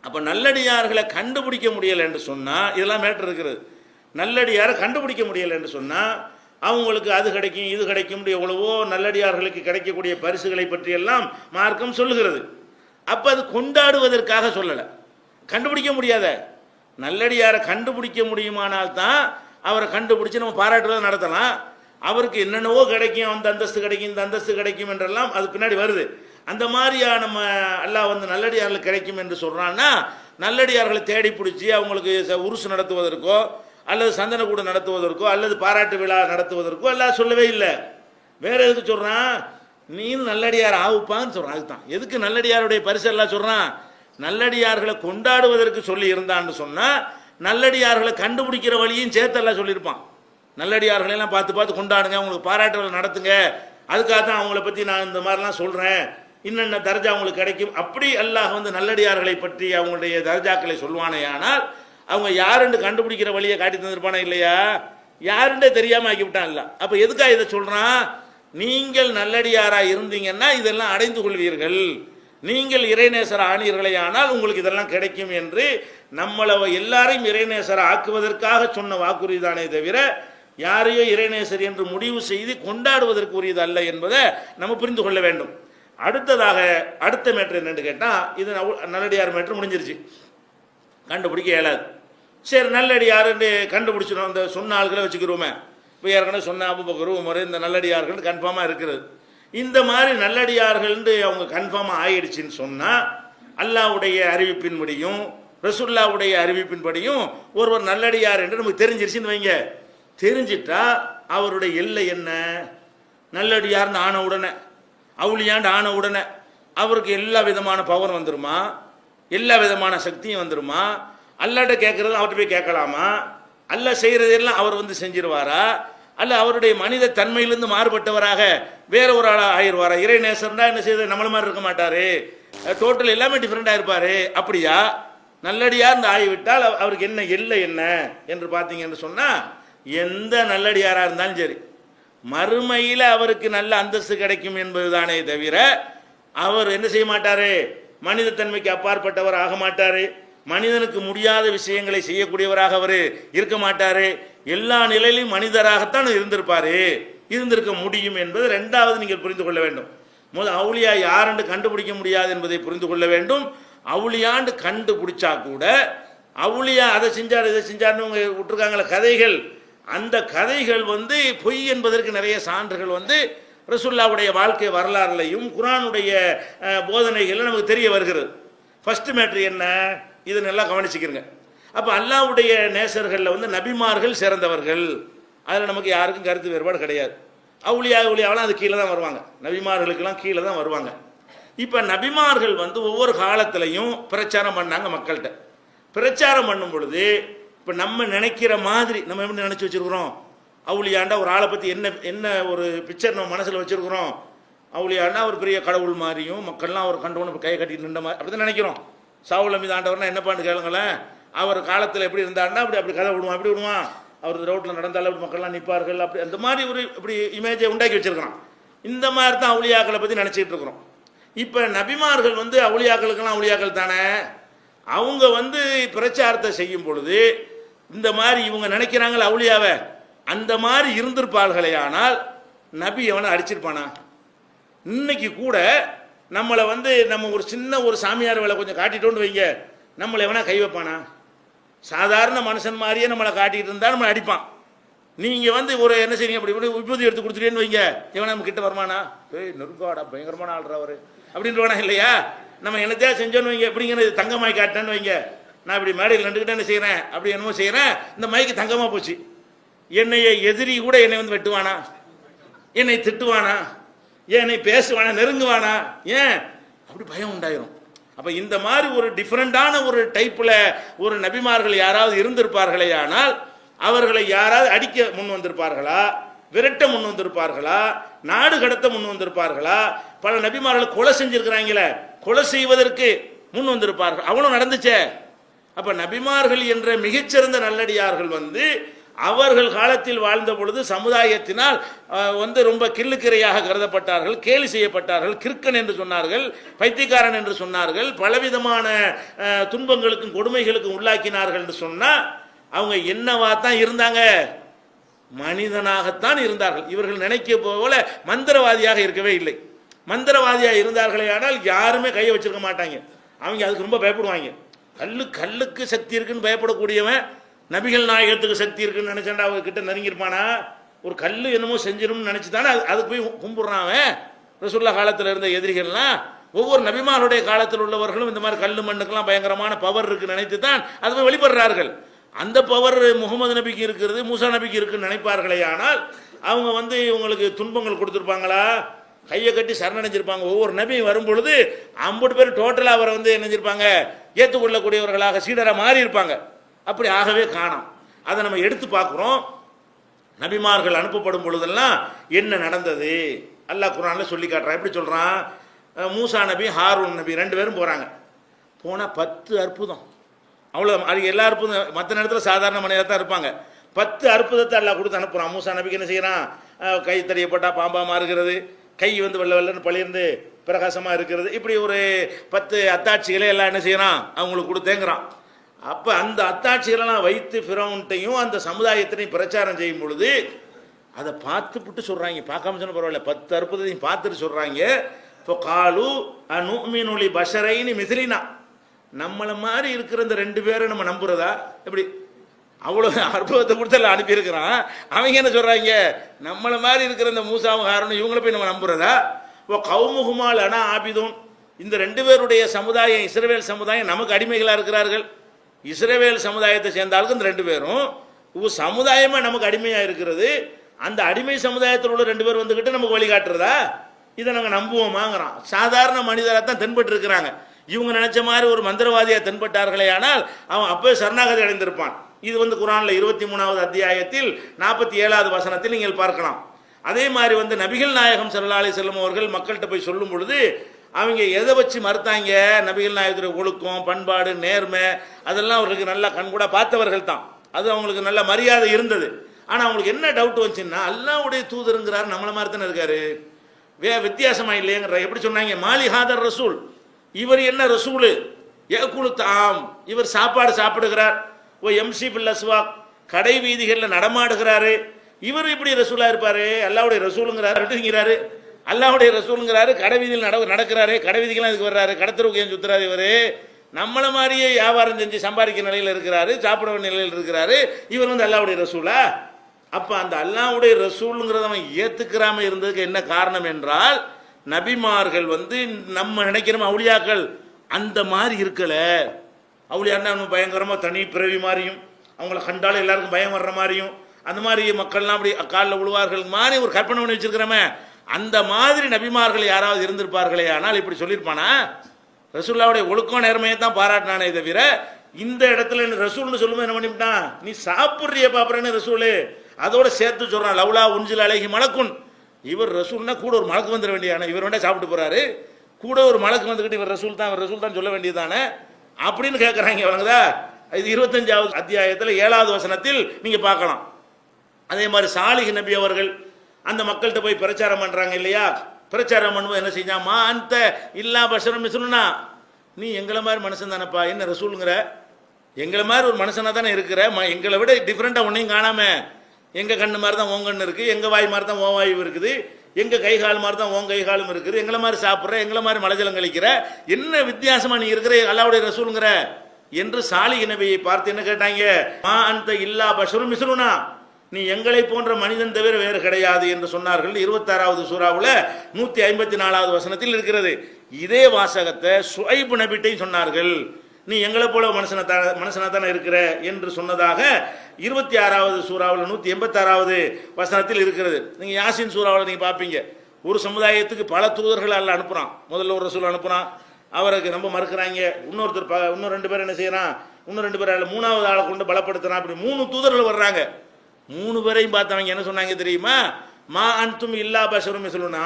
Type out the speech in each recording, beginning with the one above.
அப்போ நல்லடியார்களை கண்டுபிடிக்க முடியலை என்று சொன்னால், இதெல்லாம் மேட்டர் இருக்கிறது. நல்லடியாரை கண்டுபிடிக்க முடியலை என்று சொன்னால், அவங்களுக்கு அது கிடைக்கும் இது கிடைக்கும், எவ்வளவோ நல்லடியார்களுக்கு கிடைக்கக்கூடிய பரிசுகளை பற்றியெல்லாம் மார்க்கம் சொல்லுகிறது. அப்போ அது கொண்டாடுவதற்காக சொல்லலை, கண்டுபிடிக்க முடியாத நல்லடியாரை கண்டுபிடிக்க முடியுமானால் தான் அவரை கண்டுபிடிச்சி நம்ம பாராட்டுறதை நடத்தலாம். அவருக்கு என்னென்னவோ கிடைக்கும், அந்த அந்தஸ்து கிடைக்கும் இந்த அந்தஸ்து கிடைக்கும் என்றெல்லாம் அது பின்னாடி வருது. அந்த மாதிரியா நம்ம அல்லாஹ் வந்து நல்லடியார்களுக்கு கிடைக்கும் என்று சொல்கிறான்னா, நல்லடியார்களை தேடி பிடிச்சி அவங்களுக்கு உருசு நடத்துவதற்கோ அல்லது சந்தனக்கூடு நடத்துவதற்கோ அல்லது பாராட்டு விழா நடத்துவதற்கோ எல்லாம் சொல்லவே இல்லை. வேற எதுக்கு சொல்கிறான்? நீ நல்லடியார் ஆகுப்பான்னு சொல்கிறான். அதுதான் எதுக்கு நல்லடியாருடைய பரிசு எல்லாம் சொல்கிறான். நல்லடியார்களை கொண்டாடுவதற்கு சொல்லி இருந்தான்னு சொன்னால், நல்லடியார்களை கண்டுபிடிக்கிற வழியும் சேர்த்தெல்லாம் சொல்லியிருப்பான். நல்லடியார்களெல்லாம் பார்த்து பார்த்து கொண்டாடுங்க, அவங்களுக்கு பாராட்டுகளை நடத்துங்க, அதுக்காக தான் அவங்கள பற்றி நான் இந்த மாதிரிலாம் சொல்கிறேன், இன்னென்ன தர்ஜா அவங்களுக்கு கிடைக்கும். அப்படி அல்லாஹ் வந்து நல்லடியார்களை பற்றி அவங்களுடைய தர்ஜாக்களை சொல்வானே. ஆனால் அவங்க யாருன்னு கண்டுபிடிக்கிற வழியை காட்டி தந்திருப்பானே இல்லையா? யாருன்றே தெரியாமல் ஆக்கிவிட்டான் இல்லை. அப்போ எதுக்காக இதை சொல்கிறான்? நீங்கள் நல்லடியாராக இருந்தீங்கன்னா இதெல்லாம் அடைந்து கொள்வீர்கள், நீங்கள் இறைநேசர ஆனீர்களே ஆனால் உங்களுக்கு இதெல்லாம் கிடைக்கும் என்று நம்மளை எல்லாரையும் இறைநேசரை ஆக்குவதற்காக சொன்ன வாக்குறுதி தானே தவிர யாரையோ இறைநேசர் என்று முடிவு செய்து கொண்டாடுவதற்கு உரியது அல்ல என்பதை நம்ம புரிந்து கொள்ள வேண்டும். அடுத்ததாக அடுத்த மேட்ரு என்னன்னு கேட்டால், இது நல்லடியார் மேட்ரு முடிஞ்சிருச்சு, கண்டுபிடிக்க இயலாது. சரி, நல்லடியாருன்னு கண்டுபிடிச்சிடும், இந்த சொன்ன ஆள்களை வச்சுக்கிறோமே. இப்போ ஏற்கனவே சொன்ன அபூபக்கர் உமர் இந்த நல்லடியார்கள் கன்ஃபார்மாக இருக்கிறது. இந்த மாதிரி நல்லடியார்கள் அவங்க கன்ஃபார்மாக ஆயிடுச்சுன்னு சொன்னால், அல்லாஹ்வுடைய அறிவிப்பின்படியும் ரசூலுல்லாஹ்வுடைய அறிவிப்பின்படியும் ஒருவர் நல்லடியார் என்று நமக்கு தெரிஞ்சிருச்சுன்னு வைங்க. தெரிஞ்சிட்டா அவருடைய எல்லை என்ன? நல்லடியார்னு ஆன உடனே, அவுளியாண்டு ஆன உடனே அவருக்கு எல்லா விதமான பவர் வந்துருமா? எல்லா விதமான சக்தியும் வந்துருமா? அல்லாட்ட கேட்கறது அவர்கிட்ட போய் கேட்கலாமா? அல்ல செய்கிறதெல்லாம் அவர் வந்து செஞ்சிருவாரா? அல்ல அவருடைய மனித தன்மையிலிருந்து மாறுபட்டவராக வேற ஒரு ஆளாக ஆயிடுவாரா? இறைநேசர்னா என்ன செய்ய நம்மள மாதிரி இருக்க மாட்டாரு, டோட்டல் எல்லாமே டிஃப்ரெண்டாக இருப்பாரு. அப்படியா? நல்லடியார் ஆகிவிட்டால் அவருக்கு என்ன எல்லை என்ன என்று பார்த்தீங்கன்னு சொன்னால், எந்த நல்லடியாராக இருந்தாலும் சரி மறுமையில் அவருக்கு நல்ல அந்தஸ்து கிடைக்கும் என்பது தானே தவிர அவர் என்ன செய்ய மாட்டாரு, மனித தன்மைக்கு அப்பாற்பட்டவர் ஆக மாட்டாரு, மனிதனுக்கு முடியாத விஷயங்களை செய்யக்கூடியவராக அவர் இருக்க மாட்டாரு. எல்லா நிலையிலும் மனிதராகத்தான் இருந்திருப்பாரு, இருந்திருக்க முடியும் என்பது ரெண்டாவது நீங்கள் புரிந்து கொள்ள வேண்டும். முதல் அவுளியா யாருன்னு கண்டுபிடிக்க முடியாது என்பதை புரிந்து கொள்ள வேண்டும். அவுளியாண்டு கண்டுபிடிச்சா கூட அவுளியா அதை செஞ்சார் இதை செஞ்சார்னு விட்டுருக்காங்களே கதைகள், அந்த கதைகள் வந்து பொய் என்பதற்கு நிறைய சான்றுகள் வந்து ரசூலுல்லாஹ்வுடைய வாழ்க்கை வரலாறுலையும் குர்ஆனுடைய போதனைகள் நமக்கு தெரிய வருகிறது. ஃபர்ஸ்ட் மேட்ரு என்ன, இதை நல்லா கவனிச்சுக்கிறங்க. அப்போ அல்லாஹ்வுடைய நேசர்களில் வந்து நபிமார்கள் சிறந்தவர்கள், அதில் நமக்கு யாருக்கும் கருத்து வேறுபாடு கிடையாது. அவுளியாவெல்லாம் அது கீழே தான் வருவாங்க, நபிமார்களுக்கெல்லாம் கீழே தான் வருவாங்க. இப்போ நபிமார்கள் வந்து ஒவ்வொரு காலத்திலையும் பிரச்சாரம் பண்ணாங்க மக்கள்கிட்ட. பிரச்சாரம் பண்ணும் பொழுது இப்போ நம்ம நினைக்கிற மாதிரி நம்ம எப்படி நினச்சி வச்சுருக்குறோம், அவுளியாண்டா ஒரு ஆளை பற்றி என்ன என்ன ஒரு பிக்சர் நம்ம மனசில் வச்சுருக்குறோம். அவுளியாண்டா ஒரு பெரிய கடவுள் மாதிரியும் மக்கள்லாம் அவர் கண்டவனு கை கட்டிட்டு நின்ற மாதிரி அப்படி தான் நினைக்கிறோம். சாவுல் மீது ஆண்டவர்னா என்னப்பான்னு கேளுங்களேன். அவர் காலத்தில் எப்படி இருந்தாருன்னா அப்படி அப்படி கதை விடுவான், எப்படி விடுவான், அவர் ரோட்டில் நடந்தாலும் அப்படி மக்கள்லாம் நிற்பார்கள், அப்படி அந்த மாதிரி ஒரு இப்படி இமேஜை உண்டாக்கி வச்சுருக்கிறான். இந்த மாதிரி தான் அவுளியாக்களை பற்றி நினச்சிக்கிட்டு இருக்கிறோம். இப்போ நபிமார்கள் வந்து அவுளியாக்களுக்கெல்லாம் அவுளியாக்கள் தானே, அவங்க வந்து பிரச்சாரத்தை செய்யும் பொழுது இந்த மாதிரி இவங்க நினைக்கிறாங்களே அவுளியாவை, அந்த மாதிரி இருந்திருப்பார்களே. ஆனால் நபி எவனை அடிச்சிருப்பானா? இன்னைக்கு கூட நம்மளை வந்து நம்ம ஒரு சின்ன ஒரு சாமியார் வேலை கொஞ்சம் காட்டிட்டோன்னு வைங்க, நம்மளை எவனா கை வைப்பானா? சாதாரண மனுஷன் மாதிரியே நம்மளை காட்டிகிட்டு இருந்தால் நம்மளை அடிப்பான். நீங்கள் வந்து ஒரு என்ன செய்வீங்க, அப்படி இப்படி விபூதி எடுத்து கொடுத்துட்டேன்னு வைங்க, எவனா நம்ம கிட்ட வருமானா? நெருங்காடா பயங்கரமான ஆள்றா அவர் அப்படின்றவனா இல்லையா? நம்ம என்னத்தையா செஞ்சோன்னு வைங்க, எப்படிங்கிற தங்கமாய் காட்டினேன்னு வைங்க, நான் இப்படி மேடையில் நின்றுக்கிட்டே என்ன செய்கிறேன், அப்படி என்னமோ செய்கிறேன், இந்த மைக்கு தங்கமாக போச்சு. என்னைய எதிரி கூட என்னை வந்து வெட்டுவானா, என்னை திட்டுவானா, என்னை பேசுவானா, நெருங்குவானா? ஏன் அப்படி பயம் உண்டாயிரும். அப்போ இந்த மாதிரி ஒரு டிஃப்ரெண்டான ஒரு டைப்பில் ஒரு நபிமார்கள் யாராவது இருந்திருப்பார்களே, ஆனால் அவர்களை யாராவது அடிக்க முன் வந்திருப்பார்களா, விரட்ட முன் வந்திருப்பார்களா, நாடு கடத்த முன் வந்திருப்பார்களா? பல நபிமார்களை கொலை செஞ்சிருக்கிறாங்களே, கொலை செய்வதற்கு முன் வந்திருப்பார்கள், அவளும் நடந்துச்சே. அப்போ நபிமார்கள் என்ற மிகச்சிறந்த நல்லடியார்கள் வந்து அவர்கள் காலத்தில் வாழ்ந்த பொழுது சமுதாயத்தினால் ரொம்ப கிள்ளுக்கிரையாக கருதப்பட்டார்கள், கேலி செய்யப்பட்டார்கள், கிறுக்கன் என்று சொன்னார்கள், பைத்தியக்காரன் என்று சொன்னார்கள், பலவிதமான துன்பங்களுக்கும் கொடுமைகளுக்கும் உள்ளாக்கினார்கள் என்று சொன்னால் அவங்க என்னவா தான் இருந்தாங்க? மனிதனாகத்தான் இருந்தார்கள். இவர்கள் நினைக்க போல மந்திரவாதியாக இருக்கவே இல்லை. மந்திரவாதியாக இருந்தார்களே ஆனால் யாருமே கையை வச்சிருக்க மாட்டாங்க. அவங்க அதுக்கு ரொம்ப பயப்படுவாங்க. கல்லுக்கு சக்தி இருக்குன்னு பயப்படக்கூடியவன் நபிகள் நாயகத்துக்கு சக்தி இருக்குன்னு நினைச்சாண்டா அவங்க கிட்ட நெருங்கியிருப்பானா? ஒரு கல் என்னமோ செஞ்சிரும்னு நினைச்சு தானே அதுக்கு போய் கும்பிடுறான் அவன். ரசூலுல்லாஹ் காலத்தில் இருந்த எதிரிகள்லாம் ஒவ்வொரு நபிமாருடைய காலத்தில் உள்ளவர்களும் இந்த மாதிரி கல் மண்ணுக்கெல்லாம் பயங்கரமான பவர் இருக்குன்னு நினைத்து தான் அது போய் வெளிப்படுறார்கள். அந்த பவர் முகமது நபிக்கு இருக்கிறது, மூசா நபிக்கு இருக்குன்னு நினைப்பார்களே ஆனால் அவங்க இவங்களுக்கு துன்பங்கள் கொடுத்துருப்பாங்களா? கையை கட்டி சரணடைஞ்சிருப்பாங்க. ஒவ்வொரு நபியும் வரும் பொழுது 50 பேர் டோட்டலாக அவரை என்ன செஞ்சிருப்பாங்க? ஏற்றுக்கொள்ளக்கூடியவர்களாக சீடராக மாறி இருப்பாங்க. அப்படி ஆகவே காணோம். அதை நம்ம எடுத்து பார்க்குறோம். நபிமார்கள் அனுப்பப்படும் பொழுதெல்லாம் என்ன நடந்தது அல்லாஹ் குர்ஆன்ல சொல்லி காட்டுறான். எப்படி சொல்றான்? மூசா நபி, ஹாரூன் நபி 2 பேரும் போறாங்க. போனால் 10 அற்புதம். அவ்வளோ அது எல்லா அற்புதம் மற்ற நேரத்தில் சாதாரண மனிதர் தான் இருப்பாங்க. 10 அற்புதத்தை அல்லாஹ் கொடுத்து அனுப்புகிறான். மூசா நபிக்கு என்ன செய்யறான்? கை தடியப்பட்டால் பாம்பாக மாறுகிறது, கை வெள்ளை வெள்ளன்னு பளிர்ந்து பிரகாசமாக இருக்கிறது. இப்படி ஒரு 10 அத்தாட்சிகளை எல்லாம் என்ன செய்யறான்? அவங்களுக்கு கொடுத்தேங்கிறான். அப்போ அந்த அத்தாட்சிகளெல்லாம் வைத்து ஃபிரௌன்ட்டையும் அந்த சமுதாயத்தினையும் பிரச்சாரம் செய்யும் பொழுது அதை பார்த்துவிட்டு சொல்கிறாங்க. பார்க்காம சொன்ன பரவாயில்ல, 10 அற்புதத்தையும் பார்த்துட்டு சொல்கிறாங்க. இப்போ காலு அனுமினுலி பஷரைனி மிசிலினா, நம்மளை மாதிரி இருக்கிற இந்த 2 பேரை நம்ம நம்புறதா? எப்படி அவ்வளோ அற்புதத்தை கொடுத்து எல்லாம் அனுப்பியிருக்கிறான். அவங்க என்ன சொல்கிறாங்க? நம்மளை மாதிரி இருக்கிற இந்த மூசாவும் ஹாரூனும் இவங்கள போய் நம்ம நம்புறதா? இப்போ கவுமுகுமால் அனா ஆபிதூன், இந்த 2 பேருடைய சமுதாயம் இஸ்ரவேல் சமுதாயம் நமக்கு அடிமைகளாக இருக்கிறார்கள். இஸ்ரவேல் சமுதாயத்தை சேர்ந்தாலும் இந்த 2 பேரும் சமுதாயமாக நமக்கு அடிமையாக இருக்கிறது. அந்த அடிமை சமுதாயத்தில் உள்ள 2 பேர் வந்துக்கிட்டு நமக்கு வழிகாட்டுறதா? இதை நாங்கள் நம்புவோமாங்கிறான். சாதாரண மனிதராக தான் தென்பட்டு இருக்கிறாங்க. இவங்க நினைச்ச மாதிரி ஒரு மந்திரவாதியாக தென்பட்டார்களே ஆனால் அவன் அப்போ சரணாகதி அடைந்திருப்பான். இது குர்ஆன்ல 23வது அத்தியாயத்தில் 47வது வசனத்தில் நீங்கள் பார்க்கலாம். அதே மாதிரி நபிகள் நாயகம் ஸல்லல்லாஹு அலைஹி வஸல்லம் அவர்கள் மக்கள்கிட்ட போய் சொல்லும் பொழுது அவங்க எதை வச்சு மறுத்தாங்க? நபிகள் நாயகத்துடைய ஒழுக்கம், பண்பாடு, நேர்மை அதெல்லாம் அவர்களுக்கு நல்லா கண்கூட பார்த்தவர்கள் தான். அது அவங்களுக்கு நல்ல மரியாதை இருந்தது. ஆனால் அவங்களுக்கு என்ன டவுட் வந்துச்சுன்னா, அல்லாஹ்வுடைய தூதருங்கிறார், நம்மள மாதிரி தானே இருக்காரு, வித்தியாசமா இல்லையங்கிற. எப்படி சொன்னாங்க? மாலி ஹாதர் ரசூல், இவர் என்ன ரசூலு? ஏகுலு தாம், இவர் சாப்பாடு சாப்பிடுகிறார். ஓ எம்சி பில் அஸ்வாக், கடை வீதிகளில் நடமாடுகிறாரு. இவர் இப்படி ரசூலா இருப்பாரு? அல்லாஹ்வுடைய ரசூலுங்கிறாரு, அப்படிங்கிறாரு. அல்லாஹ்வுடைய ரசூலுங்கிறாரு, கடை வீதியில் நடக்கிறாரு. கடை வீதிகள்லாம் இதுக்கு வர்றாரு, கடத்தருக்கு ஏன் சுத்துறாரு? இவர் நம்மளை மாதிரியே வியாபாரம் செஞ்சு சம்பாதிக்கிற நிலையில் இருக்கிறாரு, சாப்பிட வேண்டிய நிலையில் இருக்கிறாரு. இவர் அல்லாஹ்வுடைய ரசூலா? அப்போ அந்த அல்லாஹ்வுடைய ரசூலுங்கிறத அவன் ஏற்றுக்கிறாம இருந்ததுக்கு என்ன காரணம் என்றால், நபிமார்கள் நம்ம நினைக்கிறோம் அவுலியாக்கள் அந்த மாதிரி இருக்கல. அவுலியான்னா நம்ம பயங்கரமாக தனி பிறவி மாதிரியும், அவங்கள கண்டாலும் எல்லாருக்கும் பயம் வர்ற மாதிரியும், அந்த மாதிரி மக்கள்லாம் அப்படி காலில் விழுவார்கள் மாதிரி ஒரு கற்பனை பண்ணி வச்சிருக்கிறோமே, அந்த மாதிரி நபிமார்கள் யாராவது இருந்திருப்பார்களே ஆனால் இப்படி சொல்லியிருப்பானா? ரசூலுல்லாஹ்வுடைய ஒழுக்கம் நேர்மையை தான் பாராட்டினானே தவிர இந்த இடத்துல ரசூல்னு சொல்லும்போது என்ன பண்ணிவிட்டான்? நீ சாப்பிட்றிய பாப்புறன்னு ரசூலு அதோட சேர்த்து சொல்றான். லவ்லா உன்சில் அலைஹி மலக்குன், இவர் ரசூல்னா கூட ஒரு மலக்கு வந்துட வேண்டியதானே? இவர் வேண்டாம் சாப்பிட்டு போறாரு, கூட ஒரு மலக்கு வந்துக்கிட்டு இவர் ரசூல் தான் சொல்ல வேண்டியதானே அப்படின்னு கேட்குறாங்க. வழங்குதா? இது 25வது அத்தியாயத்தில் 7வது வசனத்தில் நீங்க பார்க்கலாம். அதே மாதிரி சாலிஹ் நபி அவர்கள் அந்த மக்கள்கிட்ட போய் பிரச்சாரம் பண்றாங்க இல்லையா? பிரச்சாரம் பண்ணும்போது என்ன செஞ்சா? மா அந்த இல்லா பஷரம் மிஸ்லுனா, நீ எங்களை மாதிரி மனுஷன் தானப்பா, என்ன ரசூலுங்கிற? எங்களை மாதிரி ஒரு மனுஷனா தானே இருக்கிற, எங்களை விட டிஃப்ரெண்டா ஒன்னையும் காணாம, எங்க கண்ணு மாதிரி தான் உன் கண்ணு இருக்கு, எங்க வாய் மாதிரி தான் உன் வாயு இருக்குது, எங்க கை கால் மாதிரி தான் உன் கை காலும் இருக்குது, எங்களை மாதிரி சாப்பிட்ற, எங்களை மாதிரி மலைஜலம் கழிக்கிற, என்ன வித்தியாசமா நீ இருக்கிற அல்லாஹ்வுடைய ரசூலுங்கிற என்று சாலிஹ் நபியை பார்த்து என்ன கேட்டாங்க? மா அந்த இல்லா பஷரும் மிஸ்லுனா, நீ எங்களை போன்ற மனிதன் தவிர வேறு கிடையாது என்று சொன்னார்கள். 26வது சூராவில் 154வது வசனத்தில் இருக்கிறது. இதே வாசகத்தை சுஐப் நபிட்டையும் சொன்னார்கள். நீ எங்களை போல மனுஷனா தானே இருக்கிற என்று சொன்னதாக 26வது சூராவில் 186வது வசனத்தில் இருக்கிறது. நீங்க யாசின் சூராவில் நீங்க பார்ப்பீங்க, ஒரு சமுதாயத்துக்கு பல தூதர்கள் அல்ல அனுப்புறான். முதல்ல ஒரு ரசூல் அனுப்புறான், அவருக்கு ரொம்ப மறுக்கிறாங்க. இன்னும் 2 பேர் என்ன செய்யறான்? இன்னும் 2 பேர் 3வது ஆளை கொண்டு பலப்படுத்துறான். அப்படி 3 தூதர்கள் வர்றாங்க. 3 பேரையும் பார்த்தவங்க என்ன சொன்னாங்க தெரியுமா? மா அன்தும் இல்லா பஷரும் மிஸ்லுனா,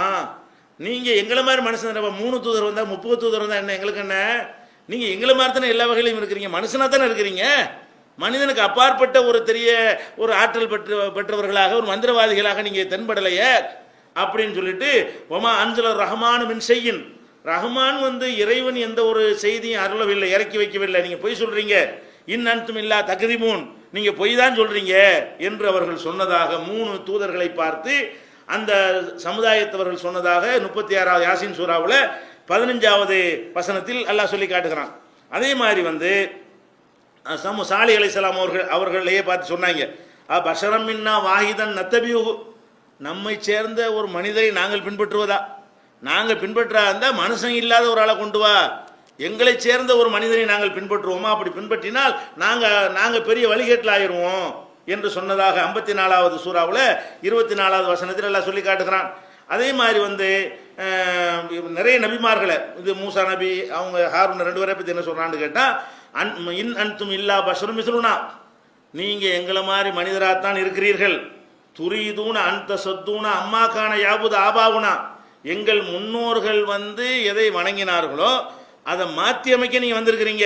நீங்க எங்களை மாதிரி மனுஷன். 3 தூதர் வந்தா 30 தூதர் வந்தா என்ன எங்களுக்கு என்ன? நீங்க எங்களை மாதிரி தானே எல்லா வகையிலும் இருக்கிறீங்க, மனுஷனா தானே இருக்கிறீங்க. மனிதனுக்கு அப்பாற்பட்ட ஒரு ஒரு ஆற்றல் பெற்றவர்களாக ஒரு மந்திரவாதிகளாக நீங்க தென்படலையே அப்படின்னு சொல்லிட்டு ஒமா அன்சல ரஹ்மான் மின் செய்யின், ரஹ்மான் இறைவன் எந்த ஒரு செய்தியும் அருளவில்லை, இறக்கி வைக்கவில்லை, நீங்க பொய் சொல்றீங்க, அன்தும் இல்லா தக்திபூன், நீங்க பொய் தான் சொல்றீங்க என்று அவர்கள் சொன்னதாக 3 தூதர்களை பார்த்து அந்த சமுதாயத்தவர்கள் சொன்னதாக 36வது யாசின் சூராவில் 15வது வசனத்தில் அல்லாஹ் சொல்லி காட்டுகிறான். அதே மாதிரி சாலி அலைஹிஸ்ஸலாம் அவர்களையே பார்த்து சொன்னாங்க, பஷரம் மின்னா வாஹிதன் நத்தபியுகு, நம்மை சேர்ந்த ஒரு மனிதரை நாங்கள் பின்பற்றுவதா, நாங்கள் பின்பற்றா இருந்தால் மனுஷன் இல்லாத ஒரு ஆளை கொண்டு வா, எங்களை சேர்ந்த ஒரு மனிதனை நாங்கள் பின்பற்றுவோமா, அப்படி பின்பற்றினால் நாங்கள் பெரிய வழிகேட்டில் ஆயிடுவோம் என்று சொன்னதாக 54வது சூறாவில் 24வது வசனத்தில் எல்லாம் சொல்லி காட்டுகிறான். அதே மாதிரி நிறைய நபிமார்களை, இது மூசா நபி அவங்க ஹாரூன் 2 பேரை பற்றி என்ன சொல்றான்னு கேட்டால், அன்தும் இல்லா பஷரும் மிஸ்லுனா, நீங்க எங்களை மாதிரி மனிதராகத்தான் இருக்கிறீர்கள், துரீதூன அந்த சொத்தூன அம்மாக்கான யாபுது ஆபாவுனா, எங்கள் முன்னோர்கள் எதை வணங்கினார்களோ அதை மாற்றி அமைக்க நீங்க வந்திருக்கிறீங்க,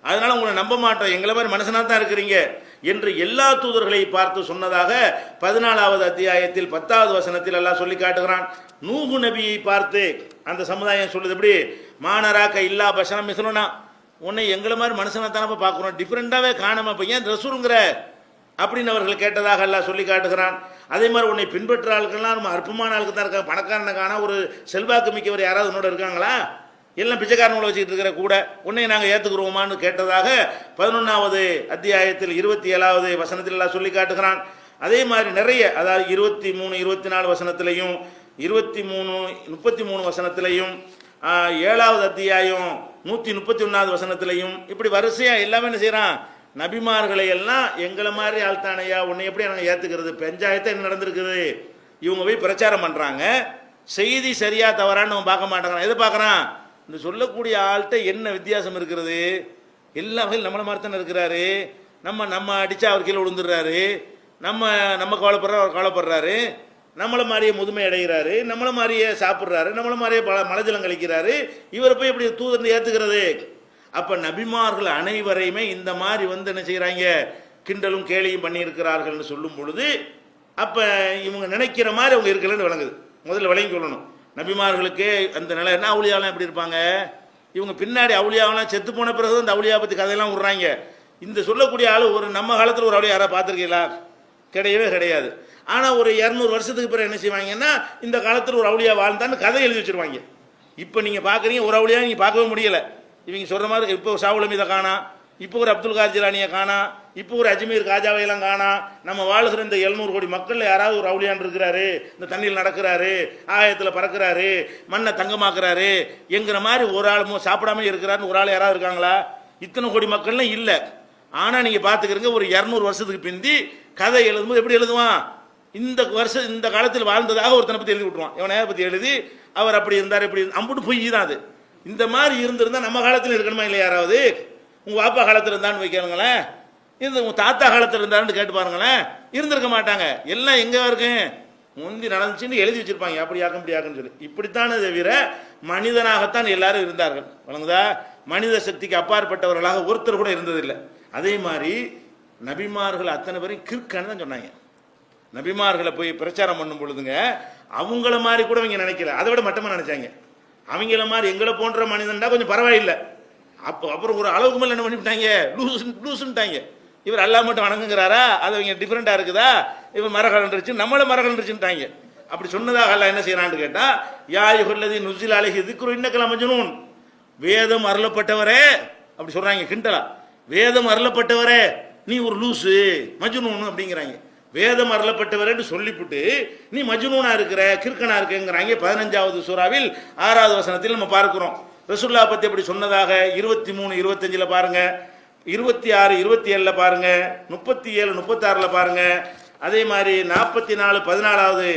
அதனால உங்களை நம்ப மாட்டோம், எங்களை மாதிரி மனுஷனா தான் இருக்கிறீங்க என்று எல்லா தூதர்களை பார்த்து சொன்னதாக 14வது அத்தியாயத்தில் 10வது வசனத்தில் எல்லாம் சொல்லி காட்டுகிறான். நூஹு நபியை பார்த்து அந்த சமுதாயம் சொல்லுது, எப்படி மானராக்க இல்லா பஷரம் மிஸ்லுனா, உன்னை எங்களை மாதிரி மனுஷனா தானப்ப பார்க்குறோம், டிஃப்ரெண்டாவே காணாம இப்போ ஏன் ரசூலுங்கிற அப்படின்னு அவர்கள் கேட்டதாக எல்லாம் சொல்லி காட்டுகிறான். அதே மாதிரி உன்னை பின்பற்ற ஆட்கள்லாம் ரொம்ப அற்பமான ஆளுக்கு தான் இருக்காங்க, பணக்காரனை காண ஒரு செல்வாக்கு மிக்கவர் யாராவது உன்னோட இருக்காங்களா, எல்லாம் பிச்சைக்காரனோட வச்சுக்கிட்டு இருக்கிற கூட உன்னை நாங்கள் ஏற்றுக்குருவோமான்னு கேட்டதாக 11வது அத்தியாயத்தில் 27வது வசனத்தில் எல்லாம் சொல்லி காட்டுகிறான். அதே மாதிரி நிறைய, அதாவது 23, 24 வசனத்திலையும் 23, 33 வசனத்திலையும் 7வது அத்தியாயம் 131வது வசனத்திலையும் இப்படி வரிசையா எல்லாமே என்ன செய்யறான், நபிமார்களை எல்லாம் எங்களை மாதிரி ஆள்தானையா, உன்னை எப்படி நாங்கள் ஏற்றுக்கிறது, பஞ்சாயத்தை என்ன நடந்திருக்குது, இவங்க போய் பிரச்சாரம் பண்றாங்க, செய்தி சரியா தவறான்னு அவன் பார்க்க மாட்டாங்க, எதை பார்க்கறான், இந்த சொல்லக்கூடிய ஆள்கிட்ட என்ன வித்தியாசம் இருக்கிறது, எல்லா வகையில் நம்மளை மாதிரி தானே இருக்கிறாரு, நம்ம அடிச்சா அவர் கீழே விழுந்துடுறாரு, நம்ம கவலைப்படுறோம் அவர் கவலைப்படுறாரு, நம்மளை மாதிரியே முதுமை அடைகிறாரு, நம்மளை மாதிரியே சாப்பிட்றாரு, நம்மளை மாதிரியே மலஜலம் கழிக்கிறாரு, இவரை போய் எப்படி தூதர் ஏற்றுக்கிறது. அப்ப நபிமார்கள் அனைவரையுமே இந்த மாதிரி என்ன செய்யறாங்க, கிண்டலும் கேலியும் பண்ணி இருக்கிறார்கள் சொல்லும் பொழுது அப்ப இவங்க நினைக்கிற மாதிரி அவங்க இருக்கலன்னு விளங்குது. முதல்ல விளங்கி கொள்ளணும், நபிமார்களுக்கு அந்த நிலை என்ன, அவுளியாலாம் எப்படி இருப்பாங்க, இவங்க பின்னாடி அவுளியாவெல்லாம் செத்து போன பிறகு இந்த அவுளியா பத்தி கதையெல்லாம் விடுறாங்க. இந்த சொல்லக்கூடிய ஆளு ஒரு நம்ம காலத்தில் ஒரு அவுளியா யாராவது பார்த்துருக்கீங்களா, கிடையவே கிடையாது. ஆனா ஒரு 200 வருஷத்துக்கு பிறகு என்ன செய்வாங்கன்னா, இந்த காலத்தில் ஒரு அவுளியா வாழ்ந்தான்னு கதை எழுதி வச்சிருவாங்க. இப்ப நீங்க பாக்குறீங்க ஒரு அவுளியா நீங்க பார்க்கவே முடியல, இவங்க சொல்ற மாதிரி இப்போ ஷாவுல் மீதை காணா, இப்போ ஒரு அப்துல் காதர் ஜிலானியை காணா, இப்போ ஒரு அஜ்மீர் காஜாவையெல்லாம் காணா, நம்ம வாழ்கிற இந்த 700 கோடி மக்கள் யாராவது ஒரு அவுளியான் இருக்கிறாரு, இந்த தண்ணியில் நடக்கிறாரு, ஆயத்தில் பறக்கிறாரு, மண்ணை தங்கமாக்குறாரு என்கிற மாதிரி ஒரு ஆள் சாப்பிடாம இருக்கிறாருன்னு ஒரு ஆள் யாராவது இருக்காங்களா, இத்தனை கோடி மக்கள்லாம் இல்லை. ஆனா நீங்க பாத்துக்கிறீங்க, ஒரு 200 வருஷத்துக்கு பிந்தி கதை எழுதும்போது எப்படி எழுதுவான், இந்த காலத்தில் வாழ்ந்ததாக ஒருத்தனை பத்தி எழுதி விட்டுருவான், இவனை பத்தி எழுதி அவர் அப்படி இருந்தார் இப்படி அம்புட்டு பொய் தான் அது. இந்த மாதிரி இருந்திருந்தா நம்ம காலத்தில் இருக்கணுமா இல்லை, யாராவது உங்க அப்பா காலத்தில் இருந்தான்னு வைக்கிறங்களேன், இந்த உங்க தாத்தா காலத்தில் இருந்தாருன்னு கேட்டு பாருங்களேன், இருந்திருக்க மாட்டாங்க. எல்லாம் எங்க இருக்கு, முந்தி நடந்துச்சுன்னு எழுதி வச்சிருப்பாங்க, அப்படி ஆக்கும் இப்படி ஆக்குன்னு சொல்லி. இப்படித்தானே தவிர மனிதனாகத்தான் எல்லாரும் இருந்தார்கள், வழங்குதா, மனித சக்திக்கு அப்பாற்பட்டவர்களாக ஒருத்தர் கூட இருந்ததில்லை. அதே மாதிரி நபிமார்கள் அத்தனை பேரும் கிற்கான்னு தான் சொன்னாங்க. நபிமார்களை போய் பிரச்சாரம் பண்ணும் பொழுதுங்க அவங்கள மாதிரி கூட அவங்க நினைக்கல, அதை விட மட்டமா நினைச்சாங்க. அவங்கள மாதிரி எங்களை போன்ற மனிதன்டா கொஞ்சம் பரவாயில்லை. அப்புறம் ஒரு அளவுக்கு மேல என்ன பண்ணிவிட்டாங்க, லூசுன்ட்டாங்க. இவர் அல்லா மட்டும் வணங்குங்கிறாரா, அது அவங்க டிஃபரெண்டா இருக்குதா, இவர் மரகலன்றுச்சு நம்மள மரகலன்றுச்சுட்டாங்க. அப்படி சொன்னதாக அல்ல என்ன செய்யறான்னு கேட்டா, யா யுஹல்லதி நுஸில அலைஹி ذிக்ரு இன்னக லமஜ்னூன், வேதம் அருளப்பட்டவரே அப்படி சொல்றாங்க கிண்டலா, வேதம் அருளப்பட்டவரே நீ ஒரு லூசு மஜ்னூன் அப்படிங்கிறாங்க. வேதம் அருளப்பட்டவரேன்னு சொல்லிவிட்டு நீ மஜ்னூனா இருக்கிற கிறுக்கனா இருக்குங்கிறாங்க. 15வது சூறாவில் 6வது வசனத்தில் நம்ம பார்க்கிறோம். ரசூலுல்லாஹ் பத்தி அப்படி சொன்னதாக 23, 25 பாருங்க, 26, 27 பாருங்க, 37, 36 பாருங்க, அதே மாதிரி 44, 14வது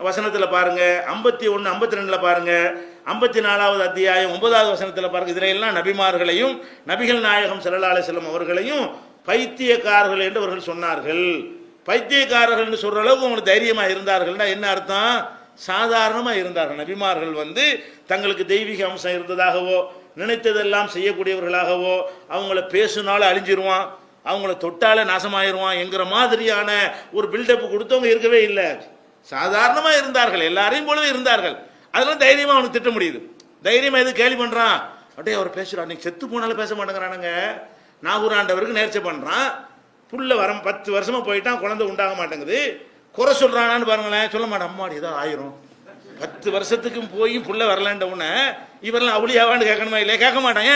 வசனத்துல பாருங்க, 51, 52 பாருங்க, 54வது அத்தியாயம் 9வது வசனத்துல பாருங்க. இதுல எல்லாம் நபிமார்களையும் நபிகள் நாயகம் ஸல்லல்லாஹு அலைஹி வஸல்லம் அவர்களையும் பைத்தியக்காரர்கள் என்று அவர்கள் சொன்னார்கள். பைத்தியக்காரர்கள் என்று சொல்ற அளவுக்கு உங்களுக்கு தைரியமா இருந்தார்கள்னா என்ன அர்த்தம், சாதாரணமா இருந்தார்கள். நபிமார்கள் தங்களுக்கு தெய்வீக அம்சம் இருந்ததாகவோ நினைத்ததெல்லாம் செய்யக்கூடியவர்களாகவோ, அவங்கள பேசுனாலும் அழிஞ்சிருவான், அவங்கள தொட்டாலே நாசமாயிருவான் என்கிற மாதிரியான ஒரு பில்டப் கொடுத்தவங்க இருக்கவே இல்லை. சாதாரணமாக இருந்தார்கள், எல்லாரையும் போலவே இருந்தார்கள். அதெல்லாம் தைரியமாக அவனுக்கு திட்ட முடியுது. தைரியமாக எது கேள்வி பண்ணுறான், அப்படியே அவர் பேசுகிறான், நீ செத்து போனாலும் பேச மாட்டேங்கிறானுங்க. நாகூர் ஆண்டவருக்கு நேர்ச்சை பண்ணுறான், புள்ள 10 வருஷமாக போயிட்டான், குழந்தை உண்டாக மாட்டேங்குது. குறை சொல்கிறானான்னு பாருங்களேன், சொல்ல மாட்டேன். அம்மாடி ஏதோ ஆயிரும், 10 வருஷத்துக்கும் போய் புள்ள வரலான்ற உடனே இவரெல்லாம் அவளியாவான்னு கேட்கணுமா இல்லையா? கேட்க மாட்டாங்க.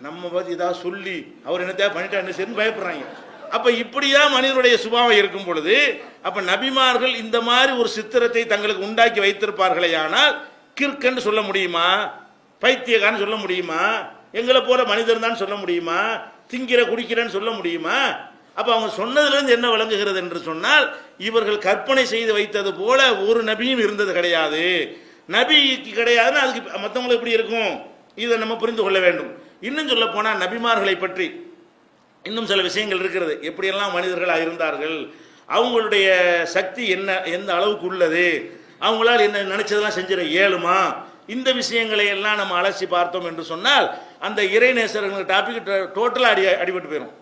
நம்ம பார்த்து ஏதாவது சொல்லி அவர் என்னத்தையா பண்ணிட்டான்னு சரின்னு பயப்படுறாங்க. அப்போ இப்படிதான் மனிதனுடைய சுபாவம் இருக்கும் பொழுது, அப்போ நபிமார்கள் இந்த மாதிரி ஒரு சித்திரத்தை தங்களுக்கு உண்டாக்கி வைத்திருப்பார்களே. ஆனால் கிற்கன்னு சொல்ல முடியுமா? பைத்தியக்காரன்னு சொல்ல முடியுமா? எங்களை போல மனிதர் தான் சொல்ல முடியுமா? திங்கிற குடிக்கிறேன்னு சொல்ல முடியுமா? அப்போ அவங்க சொன்னதுலேருந்து என்ன விளங்குகிறது என்று சொன்னால், இவர்கள் கற்பனை செய்து வைத்தது போல ஒரு நபியும் இருந்தது கிடையாது. நபிக்கு கிடையாதுன்னு அதுக்கு மற்றவங்களுக்கு எப்படி இருக்கும்? இதை நம்ம புரிந்து கொள்ள வேண்டும். இன்னும் சொல்ல போனால் நபிமார்களை பற்றி இன்னும் சில விஷயங்கள் இருக்கிறது. எப்படியெல்லாம் மனிதர்களாக இருந்தார்கள், அவங்களுடைய சக்தி என்ன, எந்த அளவுக்கு உள்ளது, அவங்களால் என்ன நினைச்சதெல்லாம் செஞ்சிட இயலுமா, இந்த விஷயங்களை எல்லாம் நம்ம அலசி பார்த்தோம் என்று சொன்னால் அந்த இறைநேசர்கள் டாபிக் டோட்டலாக அடிபட்டு போயிடும்.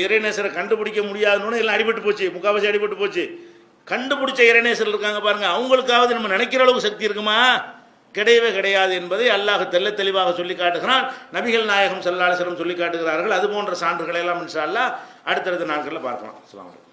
இறைநேசரை கண்டுபிடிக்க முடியாதுன்னு எல்லாம் அடிபட்டு போச்சு, முக்காவாசி அடிபட்டு போச்சு. கண்டுபிடிச்ச இறைநேசர் இருக்காங்க பாருங்க, அவங்களுக்காவது நம்ம நினைக்கிற அளவுக்கு சக்தி இருக்குமா? கிடையவே கிடையாது என்பதை அல்லாஹ் தெல்ல தெளிவாக சொல்லி காட்டுகிறான். நபிகள் நாயகம் ஸல்லல்லாஹு அலைஹி வஸல்லம் சொல்லி காட்டுகிறார்கள். அது போன்ற சான்றுகளை எல்லாம் இன்ஷா அல்லாஹ் அடுத்தடுத்த நாட்களில் பார்க்கலாம். அஸ்ஸலாமு அலைக்கும்.